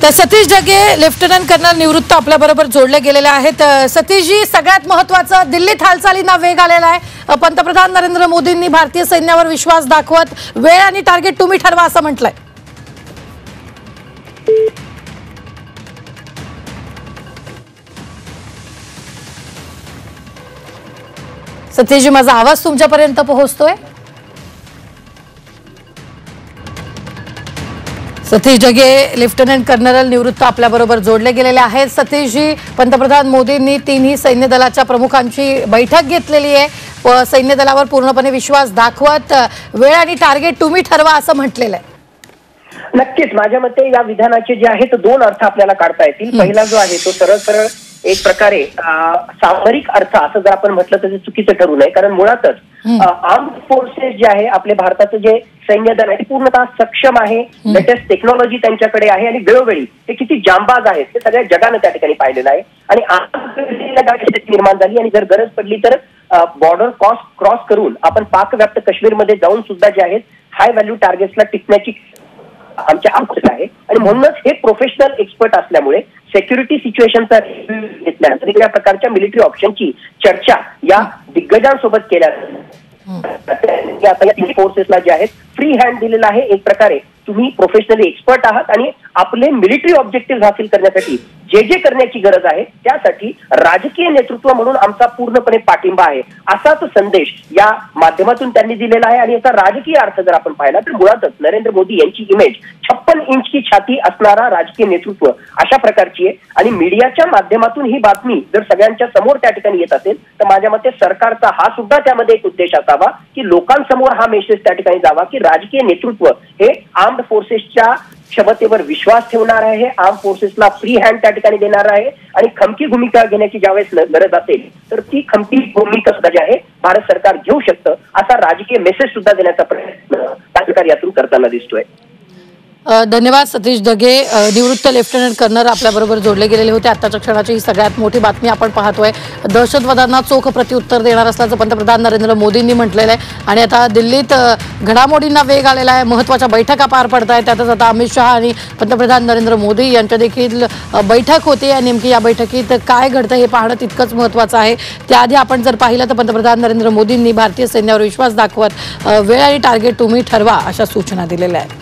तर सतीश जगे lieutenant colonel निवृत्त आपल्याबरोबर जोडले गेलेले आहेत। सतीशजी, सगळ्यात महत्त्वाचं दिल्लीत हालचालींना वेग आलेला आहे। पंतप्रधान नरेंद्र मोदींनी भारतीय सैन्यावर विश्वास दाखवत वेळ आणि टार्गेट तुम्ही ठरवा असं म्हटलंय। सतीशजी, माझा आवाज तुमच्यापर्यंत पोहोचतोय? सतीश जगे लेफ्टनंट कर्नल निवृत्त आपल्याबरोबर जोडले गेलेले आहेत। सतीशजी, पंतप्रधान मोदींनी तिन्ही सैन्य दलाच्या प्रमुखांची बैठक घेतलेली आहे। सैन्य दलावर पूर्णपणे विश्वास दाखवत वेळ आणि टार्गेट तुम्ही ठरवा असं म्हटलेलं आहे। नक्कीच माझ्या मते या विधानाचे जे आहेत दोन अर्थ आपल्याला काढता येतील। पहिला जो आहे तो सरळ सरळ एक प्रकारे सामरिक अर्थ असं जर आपण म्हटलं तर चुकीचं ठरू नये, कारण मुळातच आर्म्ड फोर्सेस जे आहे आपले भारताचं जे सैन्य दल आहे पूर्णतः सक्षम आहे, लेटेस्ट टेक्नॉलॉजी त्यांच्याकडे आहे आणि वेळोवेळी ते किती जांबाज आहेत हे सगळ्या जगानं त्या ठिकाणी पाहिलेलं आहे। आणि निर्माण झाली आणि जर गरज पडली तर बॉर्डर क्रॉस करून आपण पाकव्याप्त काश्मीरमध्ये जाऊन सुद्धा जे आहेत हाय व्हॅल्यू टार्गेट्सला टिकण्याची आमच्या आवश्यक आहे। आणि म्हणूनच हे प्रोफेशनल एक्सपर्ट असल्यामुळे सिक्युरिटी सिच्युएशनचा घेतल्यानंतर वेगवेगळ्या प्रकारच्या मिलिटरी ऑप्शनची चर्चा या दिग्गजांसोबत केल्यानंतर आता या तिन्ही फोर्सेसला जे आहेत फ्री हँड दिलेला आहे। एक प्रकारे तुम्ही प्रोफेशनली एक्सपर्ट आहात आणि आपले मिलिटरी ऑब्जेक्टिव्ह हासिल करण्यासाठी जे जे करण्याची गरज आहे त्यासाठी राजकीय नेतृत्व म्हणून आमचा पूर्णपणे पाठिंबा आहे असाच संदेश या माध्यमातून त्यांनी दिलेला आहे। आणि याचा राजकीय अर्थ जर आपण पाहिला तर मुळातच नरेंद्र मोदी यांची इमेज 56 इंच की छाती असणारा राजकीय नेतृत्व अशा प्रकारची आहे। आणि मीडियाच्या माध्यमातून ही बातमी जर सगळ्यांच्या समोर त्या ठिकाणी येत असेल तर माझ्या मते सरकारचा हा सुद्धा त्यामध्ये एक उद्देश असावा की लोकांसमोर हा मेसेज त्या ठिकाणी जावा की राजकीय नेतृत्व हे आर्म्ड फोर्सेसच्या क्षमतेवर विश्वास ठेवणार आहे, आर्म फोर्सेसला फ्री हँड त्या ठिकाणी देणार आहे आणि खमकी भूमिका घेण्याची ज्यावेळेस गरज असेल तर ती खमकी भूमिका सुद्धा जी आहे भारत सरकार घेऊ शकतं असा राजकीय मेसेज सुद्धा देण्याचा प्रयत्न सरकार यातून करताना दिसतोय। धन्यवाद सतीश जगे, निवृत्त लेफ्टनंट कर्नल आपल्याबरोबर जोडले गेलेले होते। आताच्या क्षणाची ही सगळ्यात मोठी बातमी आपण पाहतोय। दहशतवादांना चोख प्रत्युत्तर देणार असल्याचं पंतप्रधान नरेंद्र मोदींनी म्हटलेलं आहे। आणि आता दिल्लीत घडामोडींना वेग आलेला आहे, महत्त्वाच्या बैठका पार पडत आहेत। त्यातच आता अमित शहा आणि पंतप्रधान नरेंद्र मोदी यांच्या देखील बैठक होते आणि नेमकी या बैठकीत काय घडतं हे पाहणं तितकंच महत्त्वाचं आहे। त्याआधी आपण जर पाहिलं तर पंतप्रधान नरेंद्र मोदींनी भारतीय सैन्यावर विश्वास दाखवत वेळ आणि टार्गेट तुम्ही ठरवा अशा सूचना दिलेल्या आहेत।